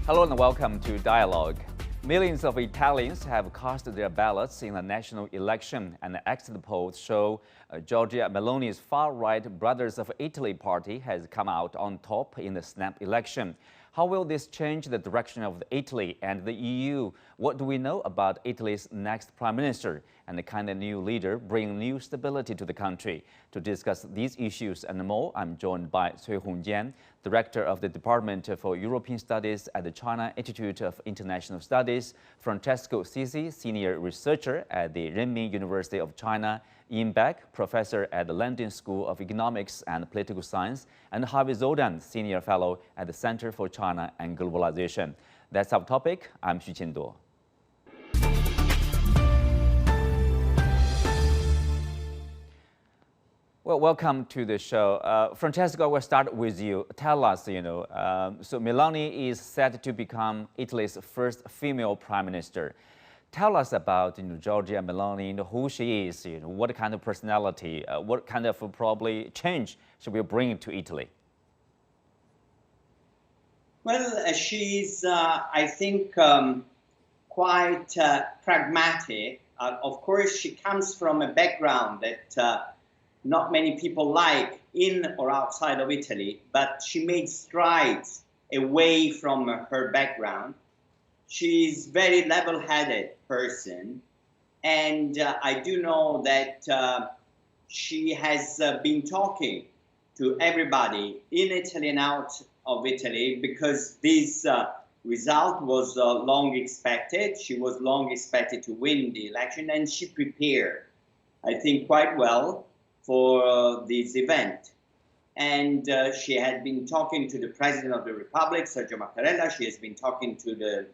Hello and welcome to Dialogue. Millions of Italians have cast their ballots in the national election, and the exit polls show Giorgia Meloni's far-right Brothers of Italy party has come out on top in the snap election. How will this change the direction of Italy and the EU? What do we know about Italy's next prime minister? And can the new leader bring new stability to the country? To discuss these issues and more, I'm joined by Cui Hongjian, Director of the Department for European Studies at the China Institute of International Studies, Francesco Sisci, Senior Researcher at the Renmin University of China, Iain Begg, Professor at the London School of Economics and Political Science, and Harvey Dzodin, Senior Fellow at the Center for China and Globalization. That's our topic. I'm Xu Qinduo. Well, welcome to the show. Francesco, we'll start with you. Tell us, so Meloni is set to become Italy's first female prime minister. Tell us about Giorgia Meloni, who she is, what kind of personality, what kind of probably change she will bring to Italy. Well, she's, I think, quite pragmatic. Of course, she comes from a background that not many people like in or outside of Italy, but she made strides away from her background. She's very level-headed person, and I do know that she has been talking to everybody in Italy and out of Italy, because this result was long expected. She was long expected to win the election, and she prepared, I think, quite well for this event. And she had been talking to the President of the Republic, Sergio Mattarella. She has been talking to the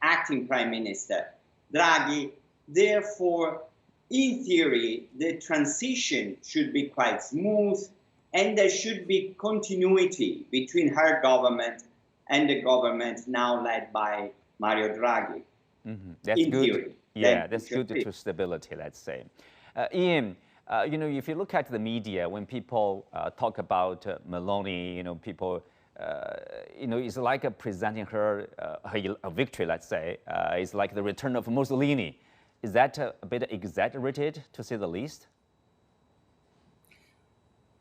acting Prime Minister, Draghi. Therefore, in theory, the transition should be quite smooth, and there should be continuity between her government and the government now led by Mario Draghi. Mm-hmm. That's in good. Theory. Yeah, that's good to stability, let's say. Iain, if you look at the media, when people talk about Meloni, people, it's like presenting her a victory, let's say. It's like the return of Mussolini. Is that a bit exaggerated, to say the least?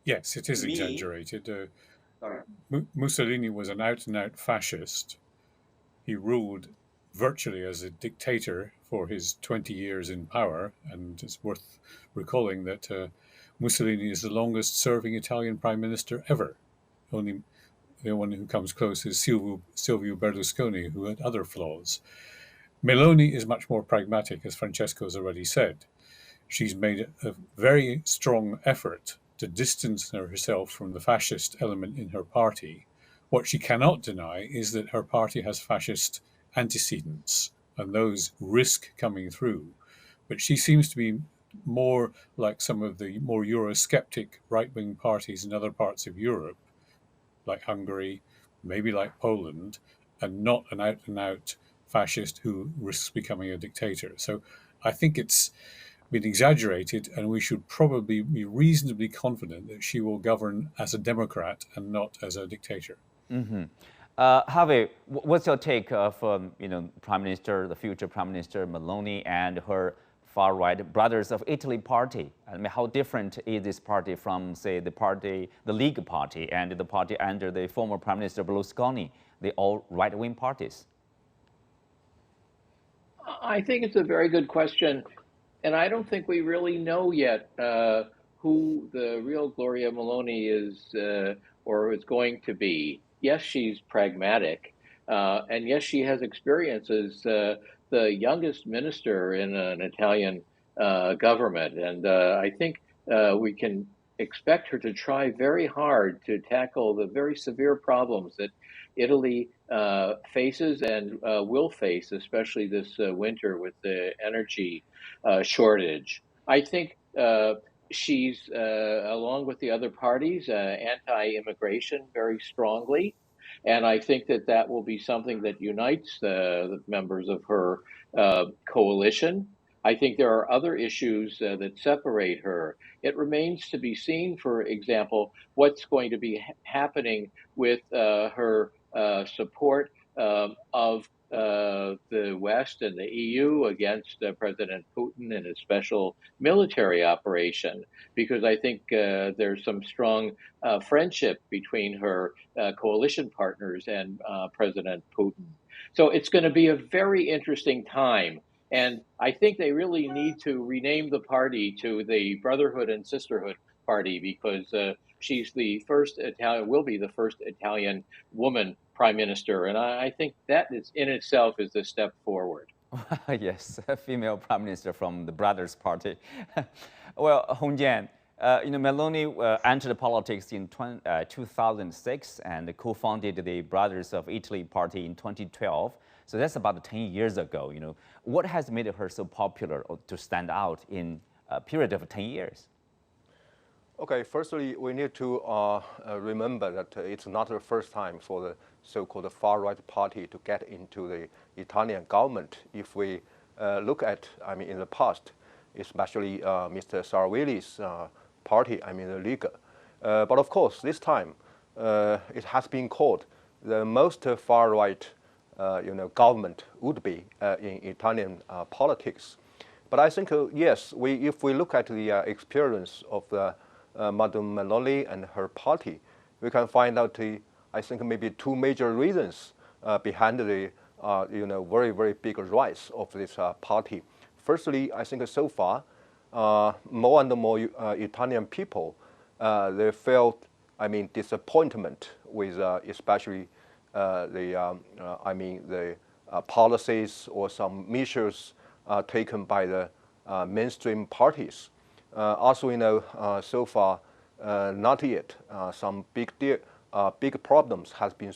Yes, it is exaggerated. Mussolini was an out-and-out fascist. He ruled virtually as a dictator for his 20 years in power, and it's worth recalling that Mussolini is the longest-serving Italian prime minister ever. Only the one who comes close is Silvio Berlusconi, who had other flaws. Meloni is much more pragmatic, as Francesco has already said. She's made a very strong effort to distance herself from the fascist element in her party. What she cannot deny is that her party has fascist antecedents, and those risk coming through. But she seems to be more like some of the more Eurosceptic right-wing parties in other parts of Europe, like Hungary, maybe like Poland, and not an out-and-out fascist who risks becoming a dictator. So I think it's been exaggerated, and we should probably be reasonably confident that she will govern as a democrat and not as a dictator. Mm-hmm. Harvey, what's your take of the future Prime Minister Meloni and her far-right Brothers of Italy party? I mean, how different is this party from, say, the League Party and the party under the former Prime Minister Berlusconi, the all right-wing parties? I think it's a very good question, and I don't think we really know yet who the real Giorgia Meloni is or is going to be. Yes, she's pragmatic, and yes, she has experience as the youngest minister in an Italian government, and I think we can expect her to try very hard to tackle the very severe problems that Italy faces and will face, especially this winter with the energy shortage. I think she's, along with the other parties, anti-immigration very strongly. And I think that will be something that unites the members of her coalition. I think there are other issues that separate her. It remains to be seen, for example, what's going to be happening with her support of the West and the EU against President Putin in a special military operation, because I think there's some strong friendship between her coalition partners and President Putin. So it's going to be a very interesting time. And I think they really need to rename the party to the Brotherhood and Sisterhood Party, because she's the first Italian, will be the first Italian woman prime minister. And I think that is in itself is a step forward. Yes, a female prime minister from the Brothers Party. Well, Hongjian, Meloni entered politics in 2006 and co-founded the Brothers of Italy Party in 2012. So that's about 10 years ago. What has made her so popular or to stand out in a period of 10 years? Okay, firstly, we need to remember that it's not the first time for the so-called far-right party to get into the Italian government. If we look at, in the past, especially Mr. Salvini's party, the Lega. But of course, this time, it has been called the most far-right government would be in Italian politics. But I think, yes, if we look at the experience of Madame Meloni and her party, we can find out, I think, maybe two major reasons behind the very, very big rise of this party. Firstly, I think so far, more and more Italian people, they felt, disappointment with especially the policies or some measures taken by the mainstream parties. Also, so far, not yet. Some big problems has been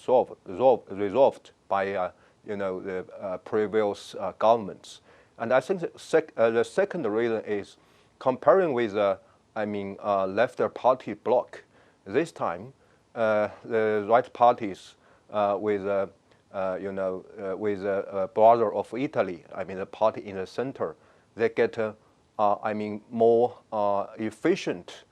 resolved by the previous governments. And I think the second reason is comparing with left party bloc. This time, the right parties with Brother of Italy, the party in the center, they get more efficient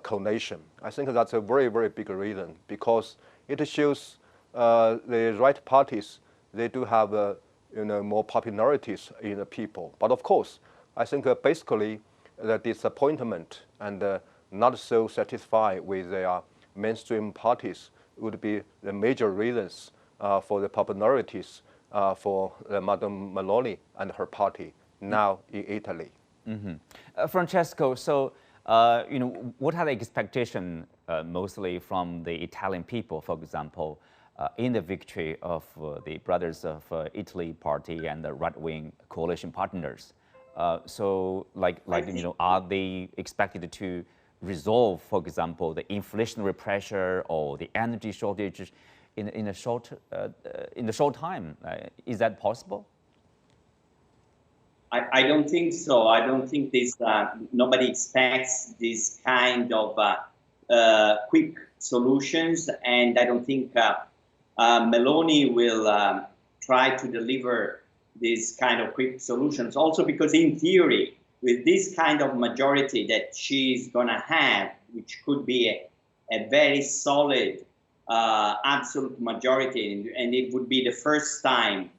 coalition. I think that's a very, very big reason, because it shows the right parties, they do have more popularities in the people. But of course, I think basically the disappointment and not so satisfied with their mainstream parties would be the major reasons for the popularities for Madame Meloni and her party now in Italy. Mm-hmm. Francesco, so what are the expectations mostly from the Italian people, for example, in the victory of the Brothers of Italy party and the right-wing coalition partners? Are they expected to resolve, for example, the inflationary pressure or the energy shortage in a short time? Is that possible? I don't think so. I don't think this. Nobody expects this kind of quick solutions, and I don't think Meloni will try to deliver this kind of quick solutions. Also, because in theory, with this kind of majority that she's gonna have, which could be a very solid absolute majority, and it would be the first time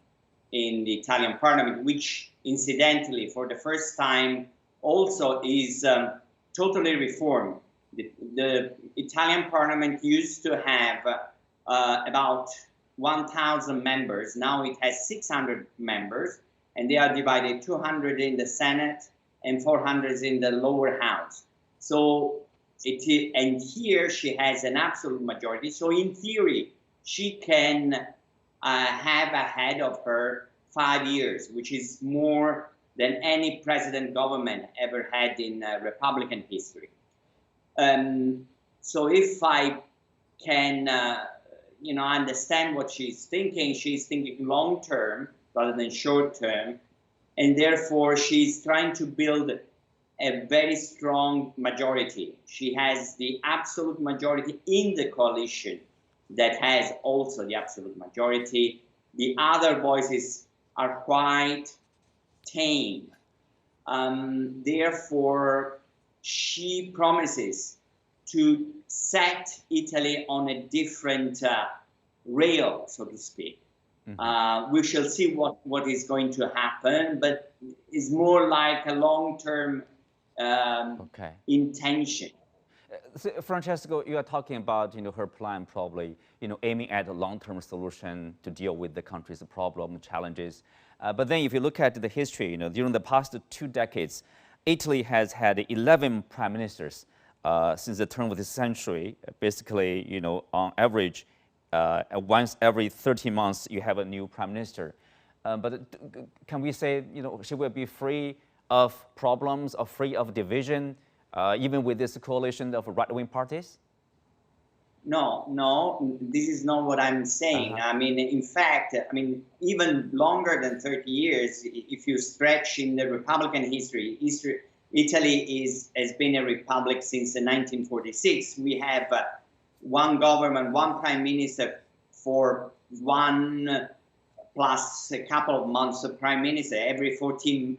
in the Italian parliament, which incidentally, for the first time, also is totally reformed. The Italian parliament used to have about 1,000 members. Now it has 600 members, and they are divided 200 in the Senate and 400 in the lower house. So and here she has an absolute majority. So in theory, she can have ahead of her 5 years, which is more than any president government ever had in Republican history. So if I can, understand what she's thinking long term rather than short term, and therefore she's trying to build a very strong majority. She has the absolute majority in the coalition that has also the absolute majority. The other voices are quite tame. Therefore, she promises to set Italy on a different rail, so to speak. We shall see what is going to happen, but it's more like a long-term intention. So, Francesco, you are talking about her plan, probably aiming at a long-term solution to deal with the country's problem challenges. But then, if you look at the history, during the past 2 decades, Italy has had 11 prime ministers since the turn of the century. Basically, on average, once every 13 months, you have a new prime minister. But can we say, she will be free of problems or free of division, even with this coalition of right-wing parties? No, this is not what I'm saying. I mean, in fact, even longer than 30 years, if you stretch in the Republican history, Italy has been a republic since 1946. We have one government, one prime minister for one plus a couple of months of prime minister every 14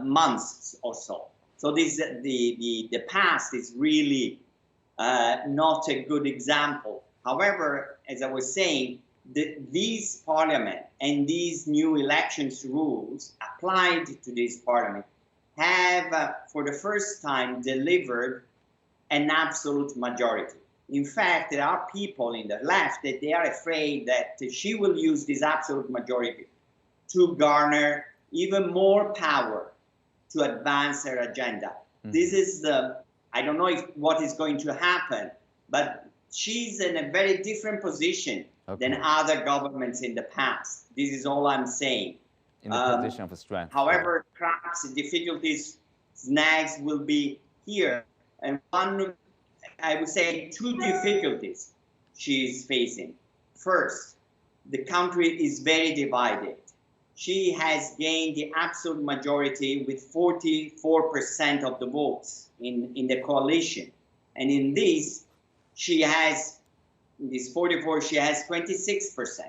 months or so. So this the past is really not a good example. However, as I was saying, these parliament and these new elections rules applied to this parliament have, for the first time, delivered an absolute majority. In fact, there are people in the left that they are afraid that she will use this absolute majority to garner even more power to advance her agenda. This is I don't know what is going to happen, but she's in a very different position than other governments in the past. This is all I'm saying. In the position of strength. However, perhaps difficulties, snags will be here. And one, I would say 2 difficulties she is facing. First, the country is very divided. She has gained the absolute majority with 44% of the votes in the coalition. And in this, she has, in this 44, she has 26%.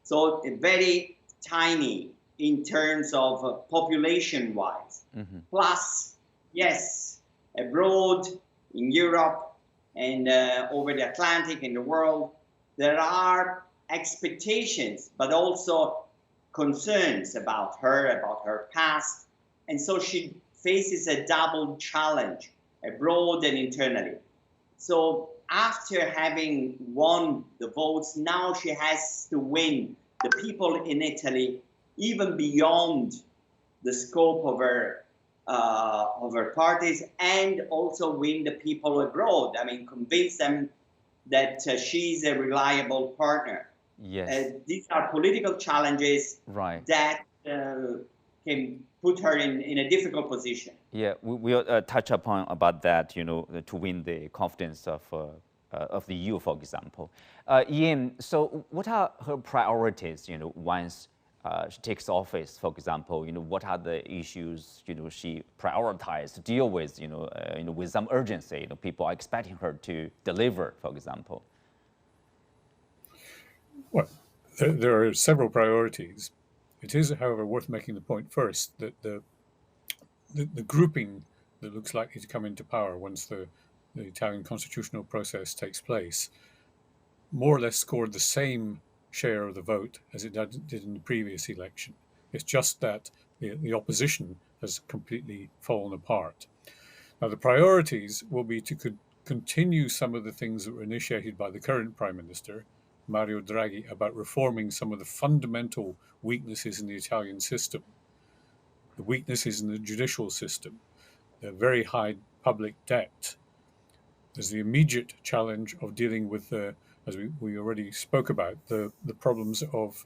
So very tiny in terms of population-wise. Plus, yes, abroad, in Europe, and over the Atlantic, in the world, there are expectations, but also concerns about her past. And so she faces a double challenge, abroad and internally. So after having won the votes, now she has to win the people in Italy even beyond the scope of her parties, and also win the people abroad. I mean, convince them that she's a reliable partner. Yes. These are political challenges that can put her in a difficult position. Yeah, we'll touch upon about that, to win the confidence of the EU, for example. Iain, so what are her priorities, once she takes office, for example? What are the issues, she prioritized to deal with, with some urgency? People are expecting her to deliver, for example. Well, there are several priorities. It is, however, worth making the point first that the grouping that looks likely to come into power once the Italian constitutional process takes place more or less scored the same share of the vote as it did in the previous election. It's just that the opposition has completely fallen apart. Now, the priorities will be to continue some of the things that were initiated by the current Prime Minister, Mario Draghi, about reforming some of the fundamental weaknesses in the Italian system, the weaknesses in the judicial system, the very high public debt. There's the immediate challenge of dealing with as we already spoke about, the problems of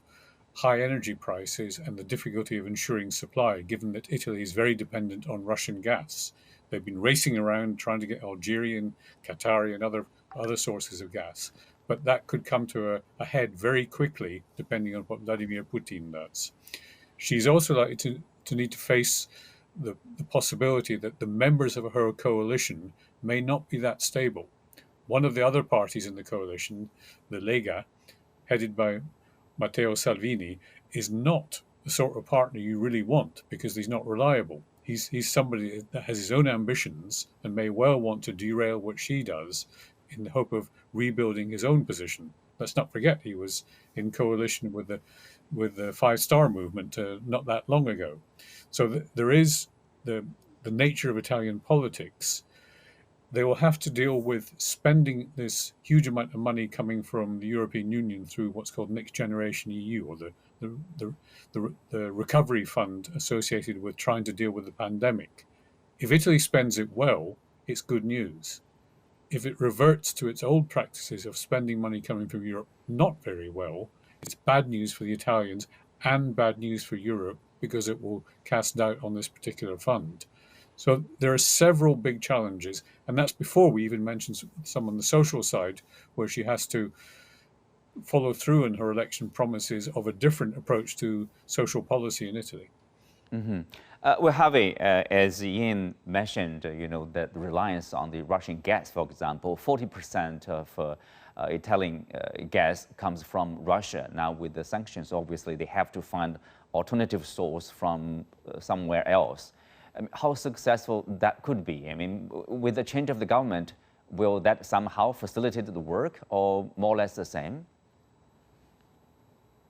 high energy prices and the difficulty of ensuring supply, given that Italy is very dependent on Russian gas. They've been racing around trying to get Algerian, Qatari, and other sources of gas. But that could come to a head very quickly, depending on what Vladimir Putin does. She's also likely to need to face the possibility that the members of her coalition may not be that stable. One of the other parties in the coalition, the Lega, headed by Matteo Salvini, is not the sort of partner you really want because he's not reliable. He's somebody that has his own ambitions and may well want to derail what she does in the hope of rebuilding his own position. Let's not forget he was in coalition with the with the Five Star Movement not that long ago. So there is the nature of Italian politics. They will have to deal with spending this huge amount of money coming from the European Union through what's called Next Generation EU, or the recovery fund associated with trying to deal with the pandemic. If Italy spends it well, it's good news. If it reverts to its old practices of spending money coming from Europe not very well, it's bad news for the Italians and bad news for Europe, because it will cast doubt on this particular fund. So there are several big challenges, and that's before we even mention some on the social side, where she has to follow through on her election promises of a different approach to social policy in Italy. Mm-hmm. Well, Harvey, as Iain mentioned, that reliance on the Russian gas, for example, 40% of Italian gas comes from Russia. Now, with the sanctions, obviously, they have to find alternative source from somewhere else. How successful that could be? I mean, with the change of the government, will that somehow facilitate the work, or more or less the same?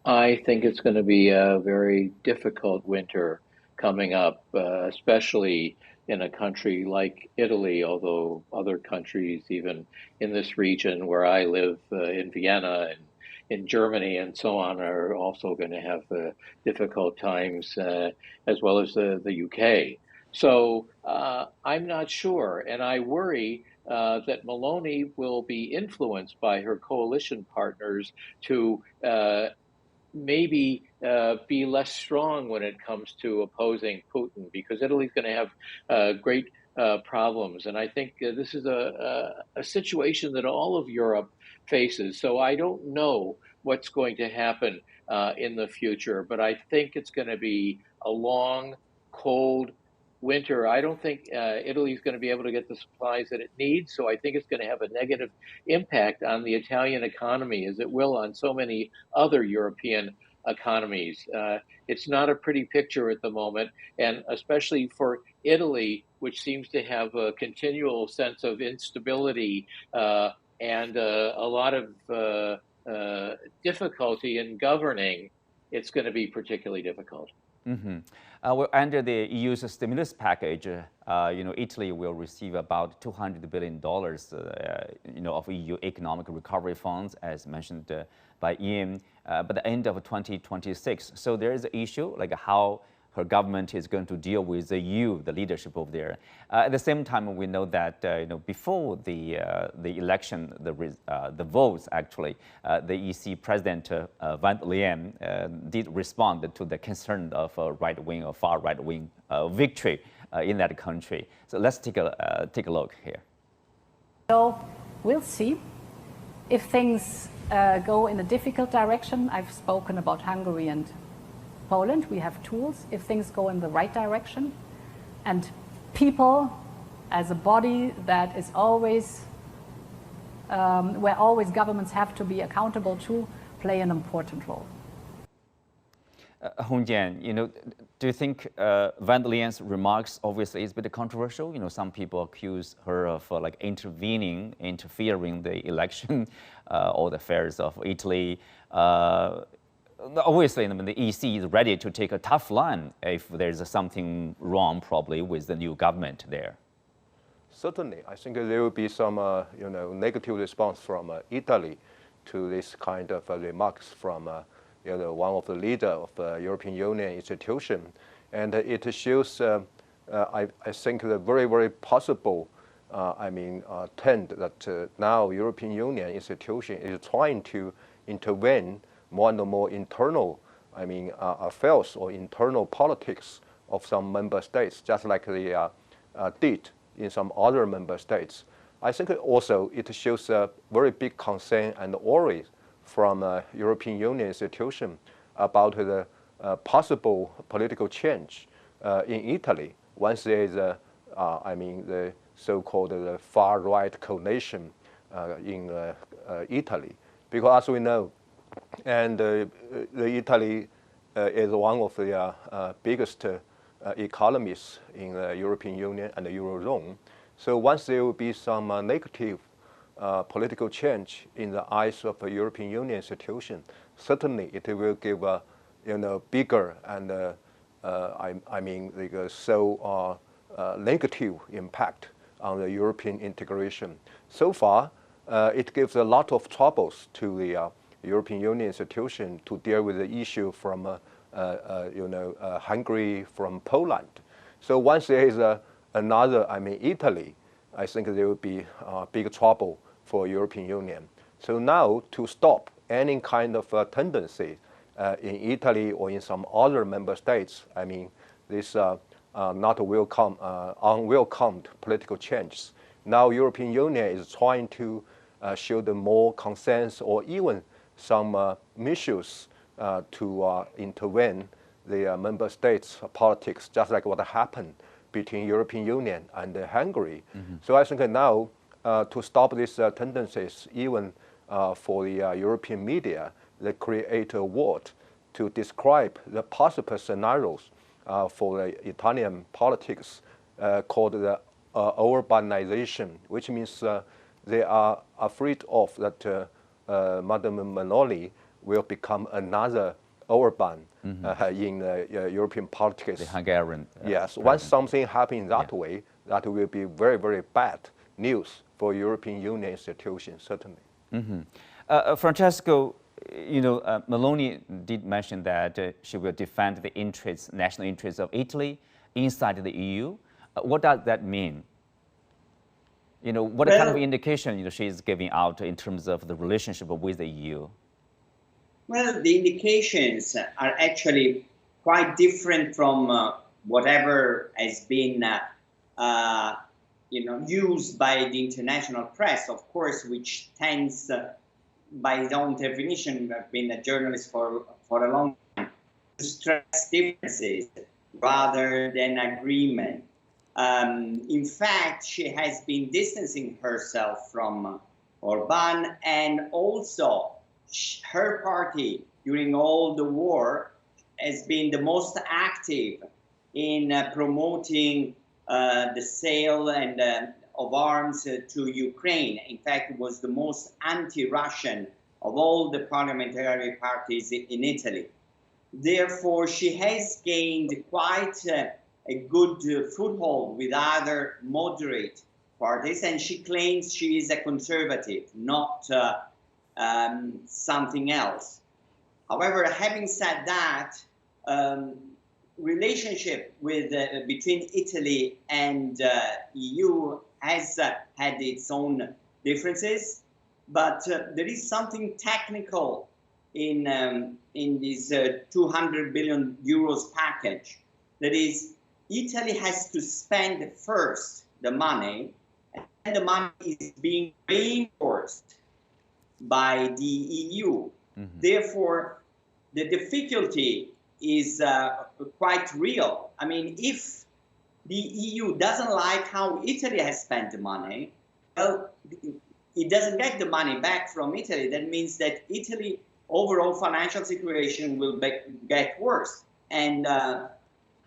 I think it's going to be a very difficult winter coming up, especially in a country like Italy, although other countries, even in this region where I live, in Vienna and in Germany and so on, are also going to have difficult times, as well as the UK. So I'm not sure, and I worry that Meloni will be influenced by her coalition partners to maybe be less strong when it comes to opposing Putin, because Italy's going to have great problems. And I think this is a situation that all of Europe faces. So I don't know what's going to happen in the future, but I think it's going to be a long, cold winter. I don't think Italy's going to be able to get the supplies that it needs. So I think it's going to have a negative impact on the Italian economy, as it will on so many other European economies. It's not a pretty picture at the moment, and especially for Italy, which seems to have a continual sense of instability and a lot of difficulty in governing, it's going to be particularly difficult. Mm-hmm. Well, under the EU's stimulus package, Italy will receive about $200 billion, of EU economic recovery funds, as mentioned by Iain, by the end of 2026. So there is an issue, like how her government is going to deal with the EU, the leadership over there. At the same time, we know that before the election, the votes actually, the EC President van der Leyen did respond to the concern of right-wing or far right-wing victory in that country. So let's take a look here. So we'll see if things go in a difficult direction. I've spoken about Hungary and Poland. We have tools if things go in the right direction, and people as a body that is always where always governments have to be accountable to, play an important role. Hongjian, do you think van der Leyen's remarks obviously is a bit controversial? Some people accuse her of interfering the election or the affairs of Italy. Obviously, the EC is ready to take a tough line if there's something wrong, probably, with the new government there. Certainly, I think there will be some, negative response from Italy to this kind of remarks from, one of the leader of the European Union institution, and it shows, I think, the very, very possible, trend that now European Union institution is trying to intervene more and more internal, affairs or internal politics of some member states, just like they did in some other member states. I think also it shows a very big concern and worry from European Union institution about the possible political change in Italy once there is the so-called far-right coalition in Italy. Because as we know, and Italy is one of the biggest economies in the European Union and the Eurozone. So once there will be some negative political change in the eyes of the European Union institution, certainly it will give bigger and I mean like so negative impact on the European integration. So far, it gives a lot of troubles to the European Union institution to deal with the issue from Hungary, from Poland. So once there is another, I mean Italy, I think there will be big trouble for European Union. So now to stop any kind of tendency in Italy or in some other member states, I mean this not welcome, unwelcomed political changes. Now European Union is trying to show the more consensus or even some measures to intervene the member states' politics, just like what happened between European Union and Hungary. So I think now to stop these tendencies, even for the European media, they create a word to describe the possible scenarios for the Italian politics called the urbanization, which means they are afraid of that Madame Meloni will become another Orban in European politics. The Hungarian. Yes, once something happens that way, that will be very, very bad news for European Union institutions, certainly. Francesco, Meloni did mention that she will defend the interests, national interests of Italy inside the EU. What does that mean? What kind of indication she is giving out in terms of the relationship with the EU? Well, the indications are actually quite different from whatever has been used by the international press, of course, which tends, by its own definition, I've been a journalist for a long time, to stress differences rather than agreement. In fact, she has been distancing herself from Orban, and also her party during all the war has been the most active in promoting the sale of arms to Ukraine. In fact, it was the most anti-Russian of all the parliamentary parties in Italy. Therefore, she has gained quite a good foothold with other moderate parties, and she claims she is a conservative, not something else. However, having said that, relationship between Italy and EU has had its own differences, but there is something technical in this 200 billion euros package. That is, Italy has to spend first the money, and the money is being reinforced by the EU. Therefore, the difficulty is quite real. I mean, if the EU doesn't like how Italy has spent the money, well, it doesn't get the money back from Italy. That means that Italy's overall financial situation will get worse. And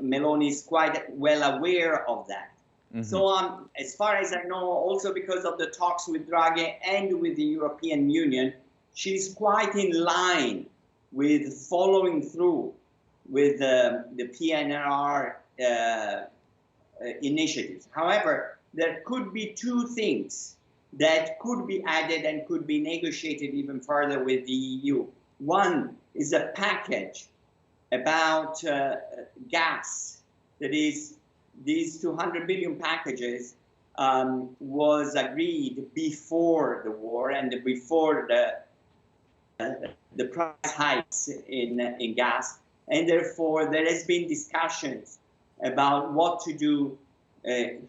Meloni is quite well aware of that. So as far as I know, also because of the talks with Draghi and with the European Union, she's quite in line with following through with the PNRR initiatives. However, there could be two things that could be added and could be negotiated even further with the EU. One is a package about gas. That is, these 200 billion packages was agreed before the war and before the price hikes in gas, and therefore there has been discussions about what to do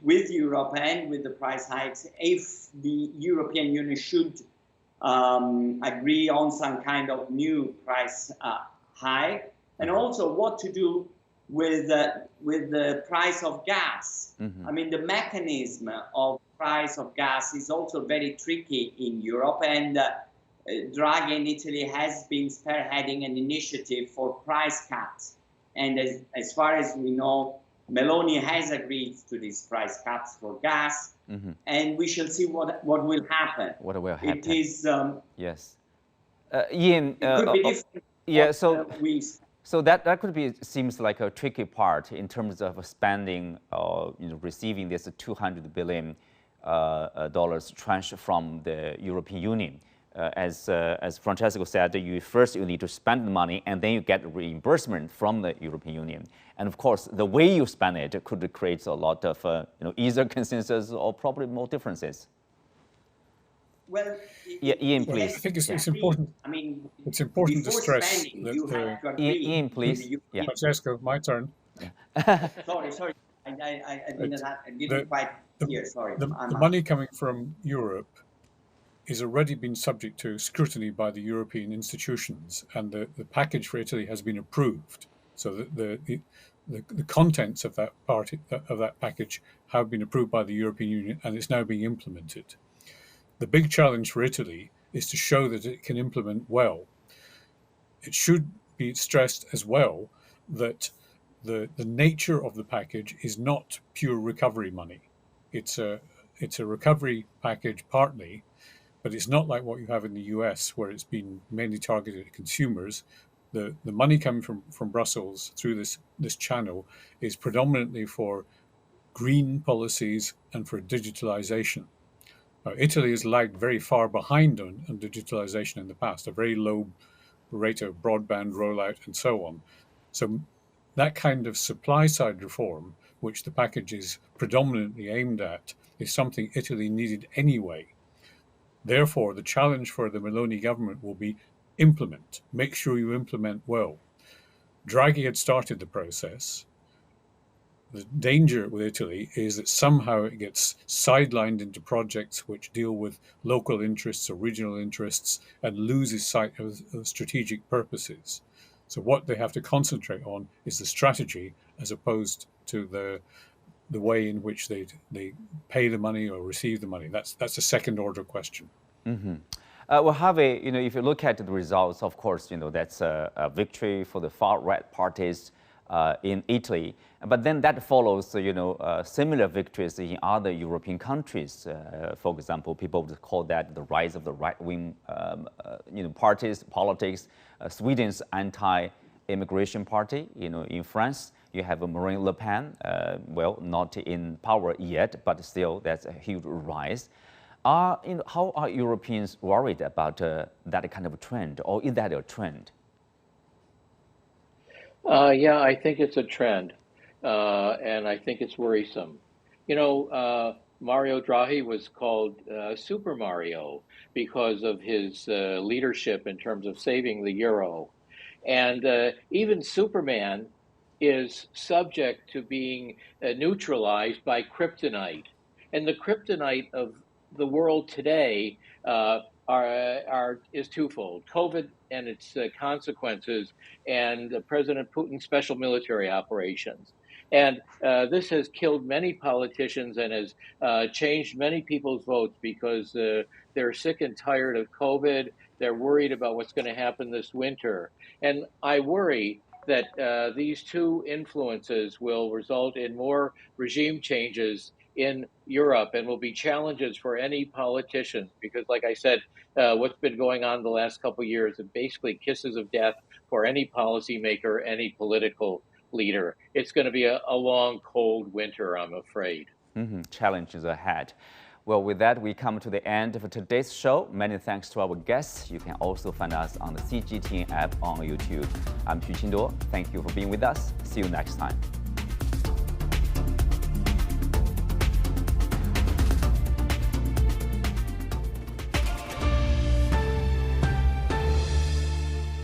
with Europe and with the price hikes if the European Union should agree on some kind of new price hike, and also what to do with the price of gas. I mean, the mechanism of price of gas is also very tricky in Europe, and Draghi in Italy has been spearheading an initiative for price caps. And as far as we know, Meloni has agreed to these price caps for gas, and we shall see what will happen. What will happen? It is yes, Iain. It could be different. Yeah. So that could be, seems like a tricky part in terms of spending, receiving this $200 billion tranche from the European Union. As Francesco said, you need to spend the money and then you get reimbursement from the European Union. And of course, the way you spend it could create a lot of either consensus or probably more differences. Well, Iain, please. I think it's important. I mean, it's important to stress spending, that Iain, please. Yeah. Francesco, my turn. Sorry. I didn't quite hear. Sorry. The money coming from Europe is already been subject to scrutiny by the European institutions, and the package for Italy has been approved. So the contents of that package have been approved by the European Union, and it's now being implemented. The big challenge for Italy is to show that it can implement well. It should be stressed as well that the nature of the package is not pure recovery money. It's a recovery package partly, but it's not like what you have in the US, where it's been mainly targeted at consumers. The money coming from Brussels through this channel is predominantly for green policies and for digitalization. Italy has lagged very far behind on digitalization in the past, a very low rate of broadband rollout and so on. So that kind of supply side reform, which the package is predominantly aimed at, is something Italy needed anyway. Therefore, the challenge for the Meloni government will be implement. Make sure you implement well. Draghi had started the process. The danger with Italy is that somehow it gets sidelined into projects which deal with local interests or regional interests and loses sight of strategic purposes. So what they have to concentrate on is the strategy as opposed to the way in which they pay the money or receive the money. That's a second order question. Mm-hmm. Well, Harvey, if you look at the results, of course, that's a victory for the far right parties in Italy. But then that follows, similar victories in other European countries. For example, people would call that the rise of the right-wing, parties, politics. Sweden's anti-immigration party, in France, you have Marine Le Pen, not in power yet, but still that's a huge rise. How are Europeans worried about that kind of a trend, or is that a trend? Yeah, I think it's a trend, and I think it's worrisome. Mario Draghi was called Super Mario because of his leadership in terms of saving the euro. And even Superman is subject to being neutralized by kryptonite. And the kryptonite of the world today is twofold: COVID and its consequences, and President Putin's special military operations. And this has killed many politicians and has changed many people's votes because they're sick and tired of COVID. They're worried about what's going to happen this winter. And I worry that these two influences will result in more regime changes in Europe and will be challenges for any politician, because like I said, what's been going on the last couple of years is basically kisses of death for any policymaker, any political leader. It's going to be a long, cold winter, I'm afraid. Mm-hmm. Challenges ahead. Well, with that, we come to the end of today's show. Many thanks to our guests. You can also find us on the CGTN app on YouTube. I'm Xu Qingduo. Thank you for being with us. See you next time.